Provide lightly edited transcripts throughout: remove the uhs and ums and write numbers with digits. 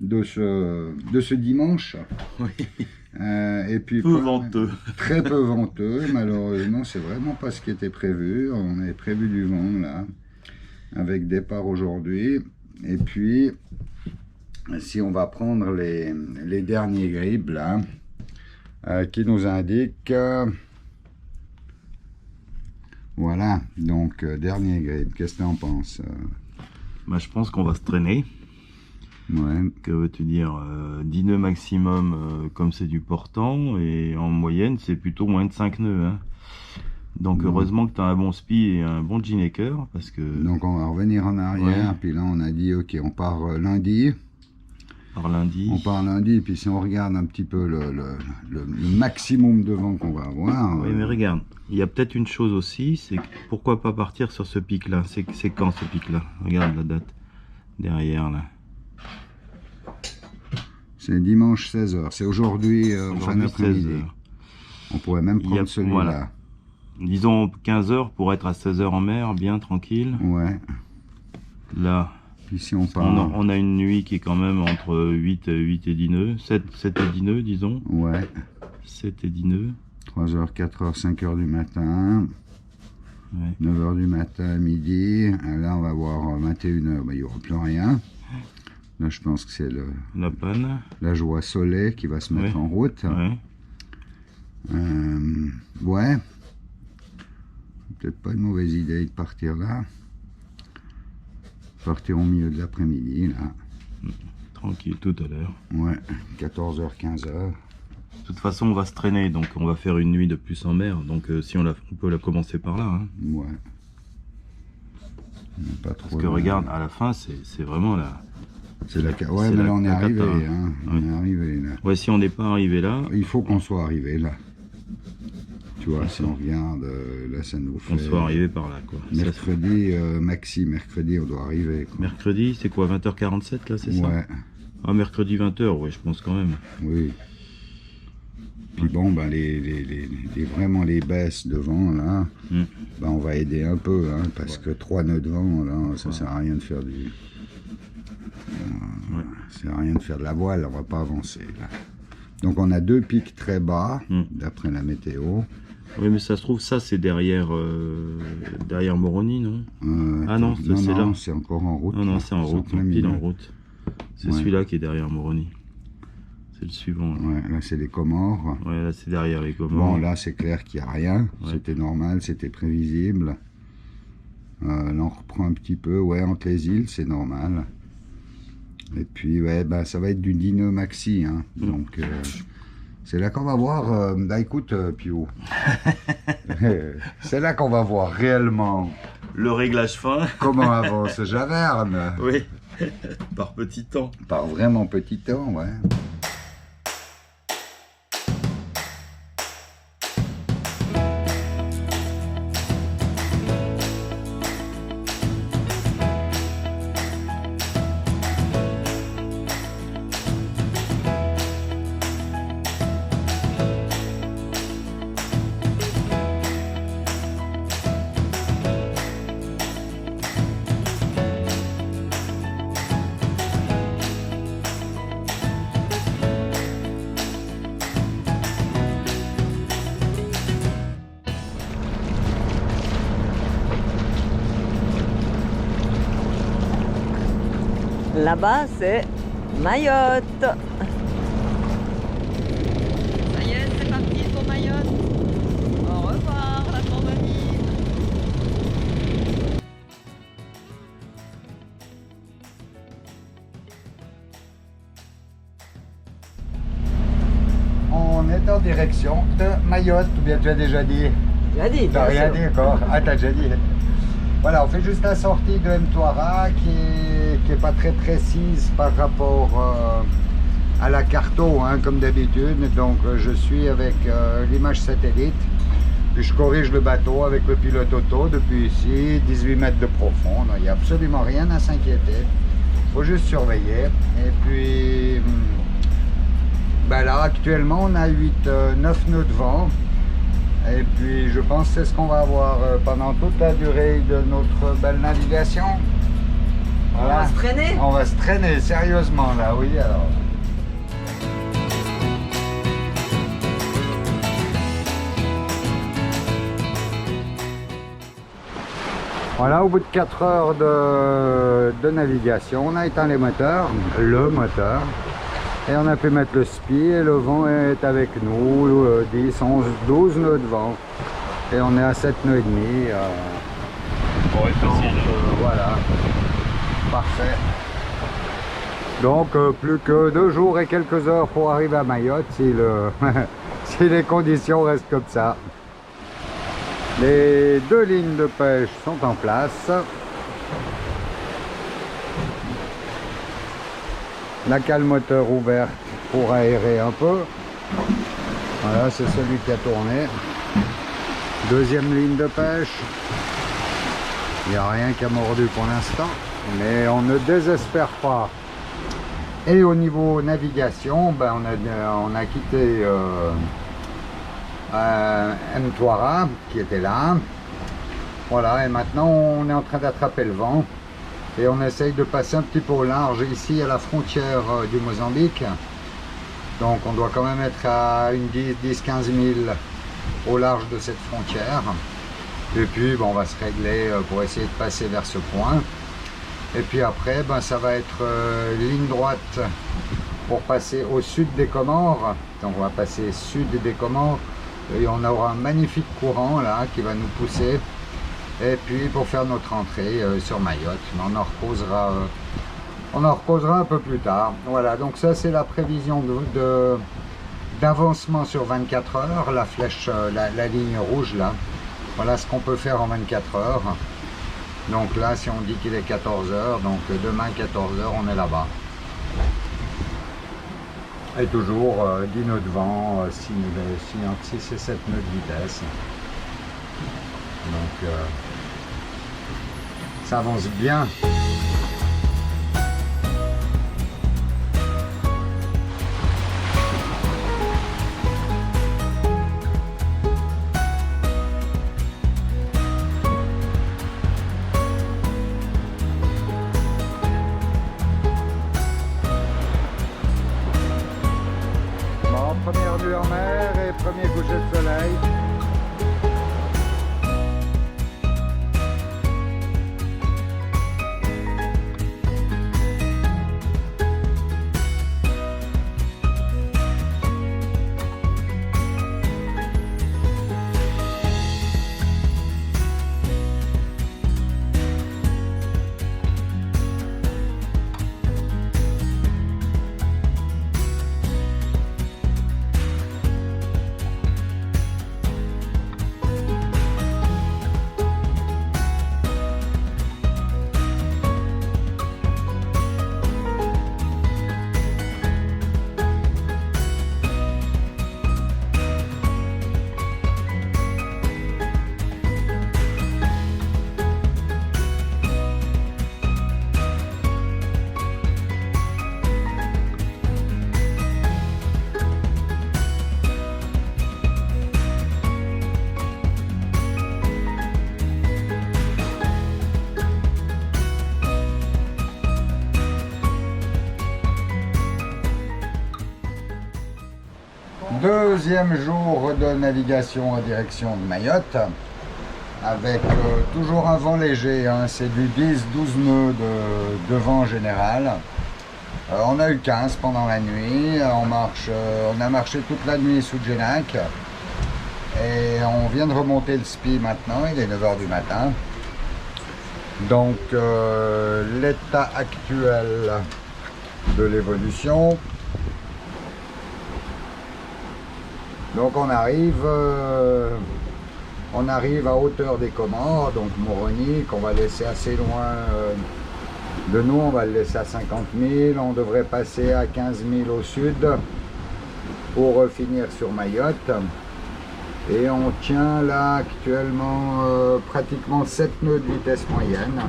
de ce dimanche. Oui. Et puis Peu venteux. Très peu venteux, malheureusement, c'est vraiment pas ce qui était prévu. On avait prévu du vent là, avec départ aujourd'hui. Et puis, si on va prendre les derniers grids là, qui nous indiquent, voilà, donc dernier grid, qu'est-ce que tu en penses? Bah, je pense qu'on va se traîner. Ouais. Que veux-tu dire, 10 nœuds maximum comme c'est du portant, et en moyenne c'est plutôt moins de 5 nœuds. Hein. Donc heureusement que tu as un bon spi et un bon Ginecker, parce que... Donc on va revenir en arrière, puis là on a dit ok, on part lundi. Par lundi. On part lundi, puis si on regarde un petit peu le maximum de vent qu'on va avoir... Oui mais regarde, il y a peut-être une chose aussi, c'est pourquoi pas partir sur ce pic là, c'est quand ce pic là? Regarde la date, derrière là. C'est dimanche 16h, c'est aujourd'hui fin d'après-midi. On pourrait même prendre celui-là. Voilà. Disons 15h pour être à 16h en mer, bien tranquille. Ouais. Là, ici on part. On a une nuit qui est quand même entre 8 et 10 nœuds, 7 et 10 nœuds disons. Ouais. 7 et 10 nœuds. 3h, 4h, 5h du matin. Ouais. 9h du matin, midi. Là on va voir 21h, bah, il n'y aura plus rien. Là, je pense que c'est la panne. La joie soleil qui va se mettre en route. Ouais. Ouais. Peut-être pas une mauvaise idée de partir là. Partir au milieu de l'après-midi, là. Tranquille, tout à l'heure. Ouais, 14h, 15h. De toute façon, on va se traîner, donc on va faire une nuit de plus en mer. Donc si on peut la commencer par là. Hein. Ouais. Pas trop. Parce que regarde, à la fin, c'est vraiment là. C'est la... Ouais, mais là on est arrivé, hein. On est arrivé là. Ouais, si on n'est pas arrivé là... Il faut qu'on soit arrivé là. Tu vois, si on regarde, là ça nous fait... On soit arrivé par là, quoi. Mercredi, maxi, mercredi on doit arriver, quoi. Mercredi, c'est quoi, 20h47 là, c'est ça? Ouais. Ah, mercredi 20h, ouais, je pense quand même. Oui. Puis bon, ben, vraiment les baisses de vent, là, ben, on va aider un peu, hein, parce que 3 nœuds de vent, là, ça sert à rien de faire du... Ça sert à rien de faire de la voile, on va pas avancer, là. Donc on a 2 pics très bas, d'après la météo. Oui, mais ça se trouve, ça c'est derrière Moroni, non? Ah non, c'est là. C'est encore en route. Non, c'est en route, pile en route. C'est celui-là qui est derrière Moroni. C'est le suivant. Là. Ouais, là c'est les Comores. Ouais, là c'est derrière les Comores. Bon, là c'est clair qu'il n'y a rien. Ouais. C'était normal, c'était prévisible. Là on reprend un petit peu. Ouais, entre les îles, c'est normal. Et puis, ouais, bah, ça va être du 10 nœuds maxi. Hein. Donc, c'est là qu'on va voir. Bah, écoute, Pio. C'est là qu'on va voir réellement. Le réglage fin. Comment avance Javerne. Oui. Par petit temps. Par vraiment petit temps, ouais. Là-bas, c'est Mayotte. Ça y est, c'est parti pour Mayotte. Au revoir, la Jordanie. On est en direction de Mayotte, ou bien tu as déjà dit? J'ai dit. T'as rien dit encore? Ah, t'as déjà dit. Voilà, on fait juste la sortie de Mtwara qui est pas très précise par rapport à la carto, hein, comme d'habitude. Donc je suis avec l'image satellite, puis je corrige le bateau avec le pilote auto depuis ici, 18 mètres de profond. Il n'y a absolument rien à s'inquiéter, il faut juste surveiller. Et puis ben là actuellement on a 9 nœuds de vent. Et puis je pense que c'est ce qu'on va avoir pendant toute la durée de notre belle navigation. Voilà. On va se traîner. On va se traîner, sérieusement là, oui alors. Voilà, au bout de 4 heures de navigation, on a éteint les moteurs, le moteur, et on a pu mettre le spi et le vent est avec nous, 10, 11, 12 nœuds de vent. Et on est à 7 nœuds et demi. Voilà, parfait. Donc plus que 2 jours et quelques heures pour arriver à Mayotte si, si les conditions restent comme ça. Les 2 lignes de pêche sont en place. La cale moteur ouverte pour aérer un peu. Voilà, c'est celui qui a tourné. Deuxième ligne de pêche. Il n'y a rien qui a mordu pour l'instant, mais on ne désespère pas. Et au niveau navigation, ben on a quitté Mtwara qui était là. Voilà, et maintenant on est en train d'attraper le vent et on essaye de passer un petit peu au large ici à la frontière du Mozambique. Donc on doit quand même être à une 10-15 000 au large de cette frontière. Et puis bon, on va se régler pour essayer de passer vers ce point. Et puis après, ben, ça va être ligne droite pour passer au sud des Comores. Donc on va passer sud des Comores et on aura un magnifique courant là qui va nous pousser. Et puis pour faire notre entrée sur Mayotte, mais on en reposera un peu plus tard. Voilà, donc ça c'est la prévision d'avancement sur 24 heures, la flèche, la ligne rouge là. Voilà ce qu'on peut faire en 24 heures. Donc là, si on dit qu'il est 14 heures, donc demain 14 heures, on est là-bas. Et toujours 10 nœuds de vent, entre 6 et 7 nœuds de vitesse. Donc ça avance bien. Première nuit en mer et premier coucher de soleil. Deuxième jour de navigation en direction de Mayotte avec toujours un vent léger, hein, c'est du 10-12 nœuds de vent général. On a eu 15 pendant la nuit, on a marché toute la nuit sous Genac et on vient de remonter le SPI maintenant, il est 9 h du matin. Donc l'état actuel de l'évolution. Donc on arrive à hauteur des Comores, donc Moroni, qu'on va laisser assez loin de nous, on va le laisser à 50 000, on devrait passer à 15 000 au sud pour finir sur Mayotte. Et on tient là actuellement pratiquement 7 nœuds de vitesse moyenne.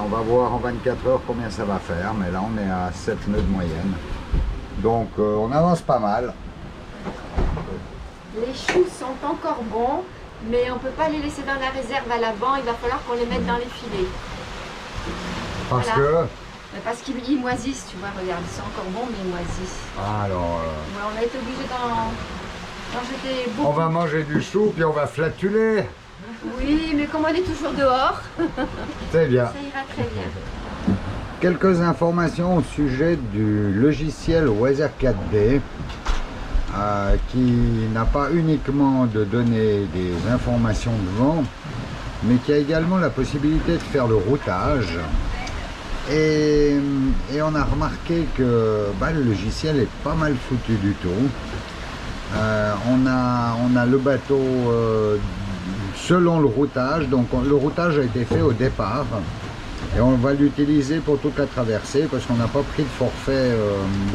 On va voir en 24 heures combien ça va faire, mais là on est à 7 nœuds de moyenne. Donc on avance pas mal. Les choux sont encore bons, mais on ne peut pas les laisser dans la réserve à l'avant, il va falloir qu'on les mette dans les filets. Parce Voilà. que... Mais parce qu'ils moisissent, tu vois, regarde, ils sont encore bons, mais ils moisissent. Ah, alors... Ouais, on a été obligé d'en jeter beaucoup. on va manger du chou, puis on va flatuler. Oui, mais comme on est toujours dehors, C'est bien. ça ira très bien. Quelques informations au sujet du logiciel Weather 4D qui n'a pas uniquement de donner des informations de vent, mais qui a également la possibilité de faire le routage. Et on a remarqué que le logiciel est pas mal foutu du tout. On a le bateau selon le routage, donc le routage a été fait au départ et on va l'utiliser pour toute la traversée parce qu'on n'a pas pris de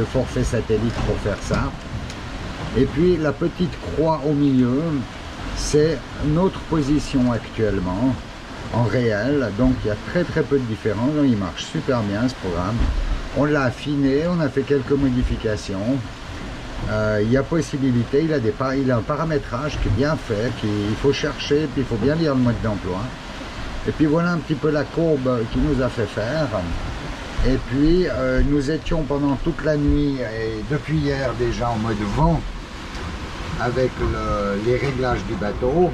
forfait satellite pour faire ça. Et puis la petite croix au milieu, c'est notre position actuellement en réel, donc il y a très peu de différence. Il marche super bien ce programme. On l'a affiné, on a fait quelques modifications. Il y a possibilité, il a un paramétrage qui est bien fait, il faut chercher, puis il faut bien lire le mode d'emploi. Et puis voilà un petit peu la courbe qu'il nous a fait faire. Et puis nous étions pendant toute la nuit et depuis hier déjà en mode vent avec les réglages du bateau.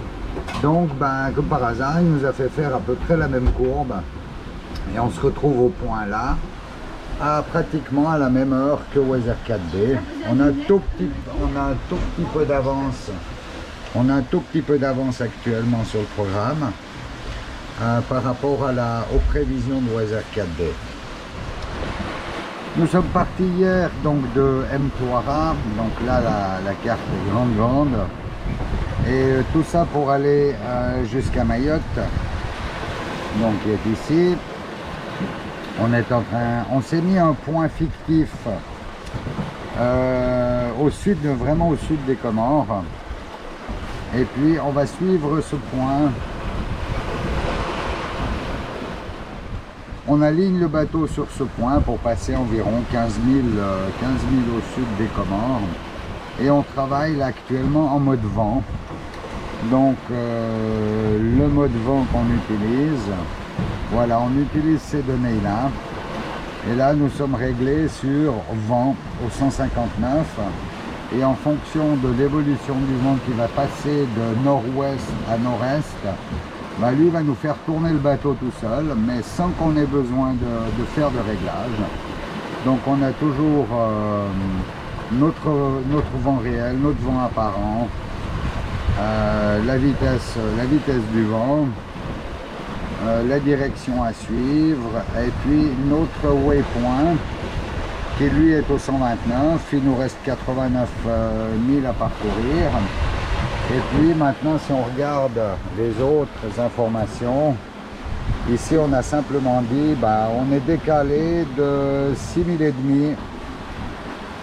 Donc comme par hasard, il nous a fait faire à peu près la même courbe. Et on se retrouve au point là, pratiquement à la même heure que Weather 4D. On a un tout petit peu d'avance. On a un tout petit peu d'avance actuellement sur le programme par rapport aux prévisions de Weather 4D. Nous sommes partis hier donc de Mtwara, donc là la carte est grande. Et tout ça pour aller jusqu'à Mayotte, donc qui est ici. On s'est mis un point fictif au sud, vraiment au sud des Comores. Et puis on va suivre ce point. On aligne le bateau sur ce point pour passer environ 15 000 au sud des Comores. Et on travaille là actuellement en mode vent. Donc le mode vent qu'on utilise, voilà, on utilise ces données là. Et là nous sommes réglés sur vent au 159. Et en fonction de l'évolution du vent qui va passer de nord-ouest à nord-est, lui va nous faire tourner le bateau tout seul, mais sans qu'on ait besoin de faire de réglage. Donc on a toujours notre vent réel, notre vent apparent, la vitesse du vent, la direction à suivre, et puis notre waypoint qui lui est au 129, il nous reste 89 000 à parcourir. Et puis maintenant, si on regarde les autres informations, ici on a simplement dit on est décalé de 6 000 et demi.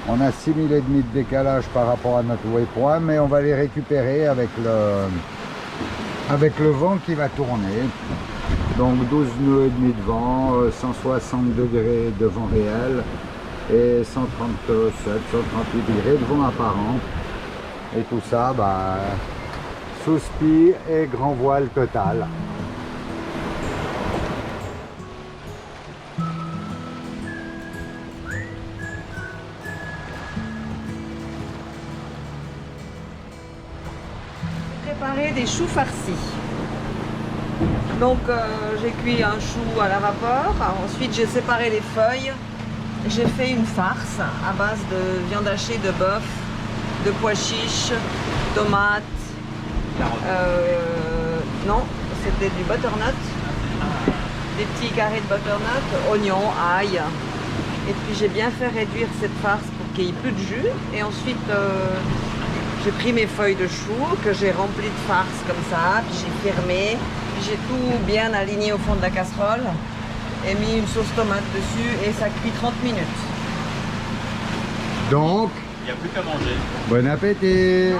On a 6 000 et demi de décalage par rapport à notre waypoint, mais on va les récupérer avec le vent qui va tourner. Donc 12 nœuds et demi de vent, 160 degrés de vent réel et 137, 138 degrés de vent apparent. Et tout ça, sous spi et grand voile total. Préparer des choux farcis. Donc j'ai cuit un chou à la vapeur, ensuite j'ai séparé les feuilles, j'ai fait une farce à base de viande hachée de bœuf, de pois chiches, tomates, non, c'était du butternut, des petits carrés de butternut, oignons, ail, et puis j'ai bien fait réduire cette farce pour qu'il n'y ait plus de jus, et ensuite j'ai pris mes feuilles de chou que j'ai remplies de farce comme ça, puis j'ai fermé, puis j'ai tout bien aligné au fond de la casserole et mis une sauce tomate dessus et ça cuit 30 minutes. Donc, Il n'y a plus qu'à manger. bon appétit!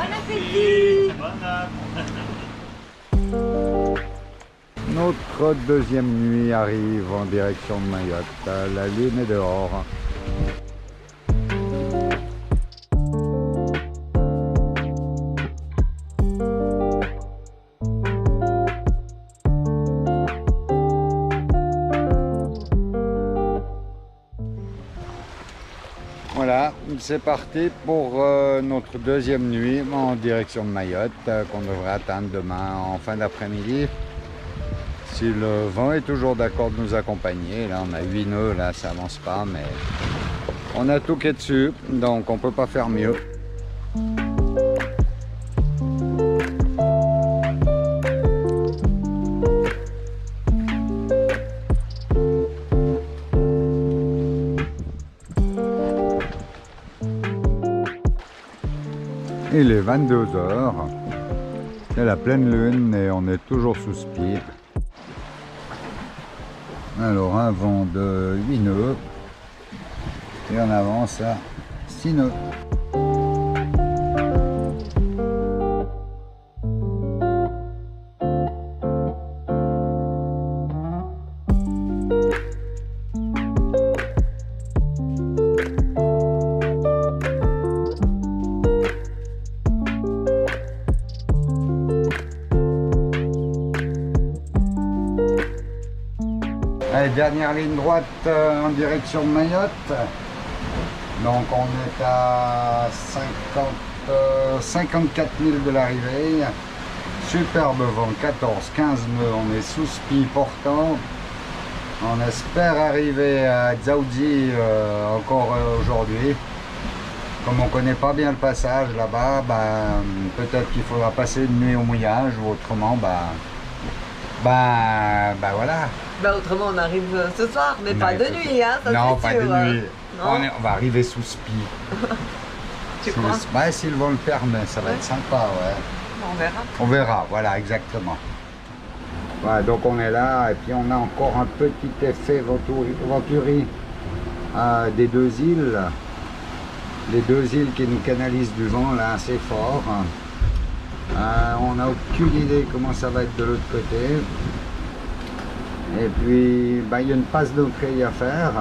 Notre deuxième nuit arrive en direction de Mayotte. La lune est dehors. Voilà, c'est parti pour notre deuxième nuit en direction de Mayotte qu'on devrait atteindre demain en fin d'après-midi. Si le vent est toujours d'accord de nous accompagner, là on a 8 nœuds, là ça avance pas, mais on a tout qui est dessus, donc on peut pas faire mieux. Il est 22 h, c'est la pleine lune et on est toujours sous spi. Alors un vent de 8 nœuds et on avance à 6 nœuds. Allez, dernière ligne droite en direction de Mayotte. Donc on est à 54 000 de l'arrivée. Superbe vent, 14-15 nœuds, on est sous spi portant. On espère arriver à Dzaoudzi encore aujourd'hui. Comme on ne connaît pas bien le passage là-bas, peut-être qu'il faudra passer une nuit au mouillage ou autrement, voilà. Autrement on arrive ce soir, mais pas de nuit, hein, ça non, c'est pas sûr. de nuit. On va arriver sous spi. Tu crois? Si le vent le permet, ça va être sympa, ouais. On verra. On verra, voilà, exactement. Voilà, donc on est là, et puis on a encore un petit effet Venturi des deux îles. Les deux îles qui nous canalisent du vent, là, assez fort. On n'a aucune idée comment ça va être de l'autre côté. Et puis, il y a une passe d'entrée à faire.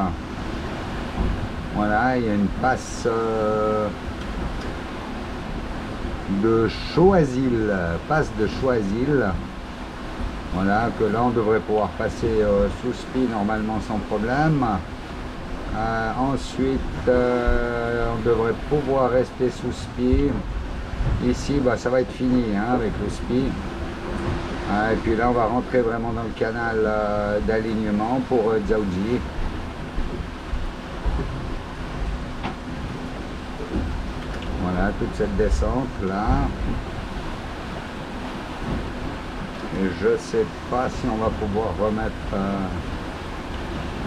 Voilà, il y a une passe de Choisil, passe de Choisil. Voilà, que là on devrait pouvoir passer sous spi normalement sans problème. Ensuite, on devrait pouvoir rester sous spi. Ici, ça va être fini avec le spi. Et puis là, on va rentrer vraiment dans le canal d'alignement pour Dzaoudzi. Voilà, toute cette descente là. Et je sais pas si on va pouvoir remettre...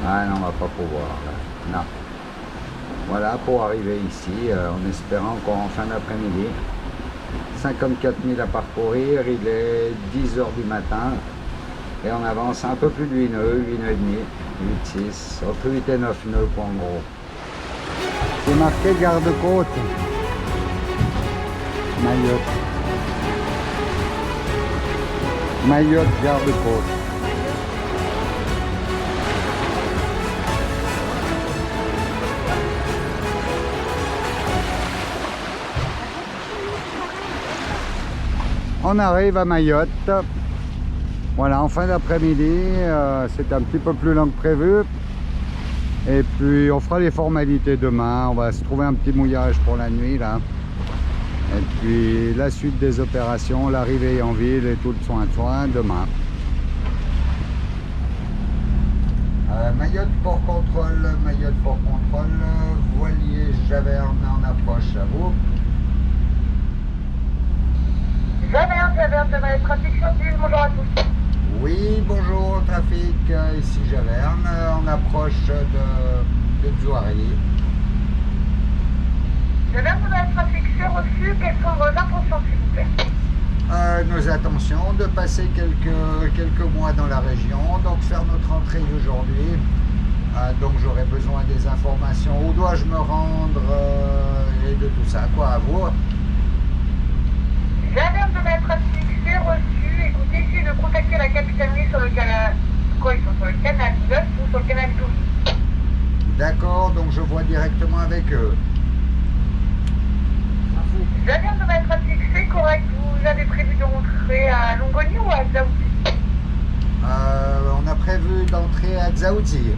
Ah non, on va pas pouvoir là. Non. Voilà, pour arriver ici, en espérant encore en fin d'après-midi. 54 000 à parcourir, il est 10 h du matin et on avance un peu plus de 8 nœuds, 8 nœuds et demi, 8, 6, entre 8 et 9 nœuds en gros. C'est marqué garde-côte. Mayotte. Mayotte garde-côte. On arrive à Mayotte. Voilà, en fin d'après-midi, c'est un petit peu plus long que prévu. Et puis on fera les formalités demain. On va se trouver un petit mouillage pour la nuit là. Et puis la suite des opérations, l'arrivée en ville et tout le soin demain. Mayotte port contrôle, voilier Javerne en approche à vous. Javerne, trafic sur l'île, bonjour à tous. Oui, bonjour trafic, ici Javerne, en approche de Djouari. Javerne, vous avez le trafic sur reçu, quelles sont vos intentions s'il vous plaît? Nos intentions de passer quelques mois dans la région, donc faire notre entrée aujourd'hui. Donc j'aurai besoin des informations, où dois-je me rendre et de tout ça, quoi, à vous. Javerne, vous avez le trafic, c'est reçu. Écoutez, essayez de contacter la capitainerie sur le canal. Quoi, ils sont sur le canal 9 ou sur le canal 12? D'accord, donc je vois directement avec eux. Javerne, vous avez le trafic, c'est correct. Vous avez prévu de rentrer à Longoni ou à Dzaoudzi? On a prévu d'entrer à Dzaoudzi.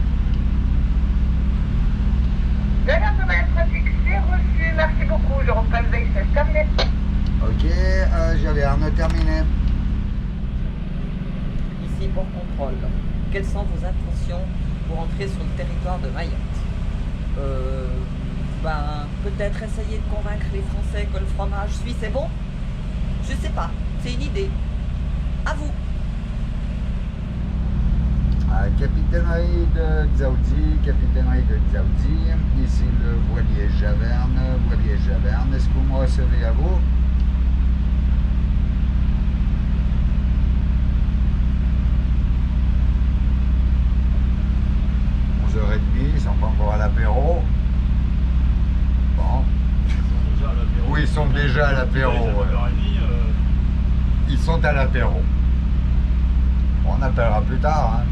L'alerte de malaise trafic, c'est reçu. Merci beaucoup. Je reprends le VXF. Terminé. Ok, Javerne, terminé. Ici pour contrôle. Quelles sont vos intentions pour entrer sur le territoire de Mayotte? Peut-être essayer de convaincre les Français que le fromage suisse est bon? Je sais pas, c'est une idée. À vous. Capitainerie de Dzaoudzi, capitainerie de Dzaoudzi. Ici le voilier Javerne, voilier Javerne. Est-ce que vous me recevez à vous? Ils sont pas encore à l'apéro. Bon. Oui, ils sont déjà à l'apéro. Ils sont à l'apéro. On appellera plus tard. Hein.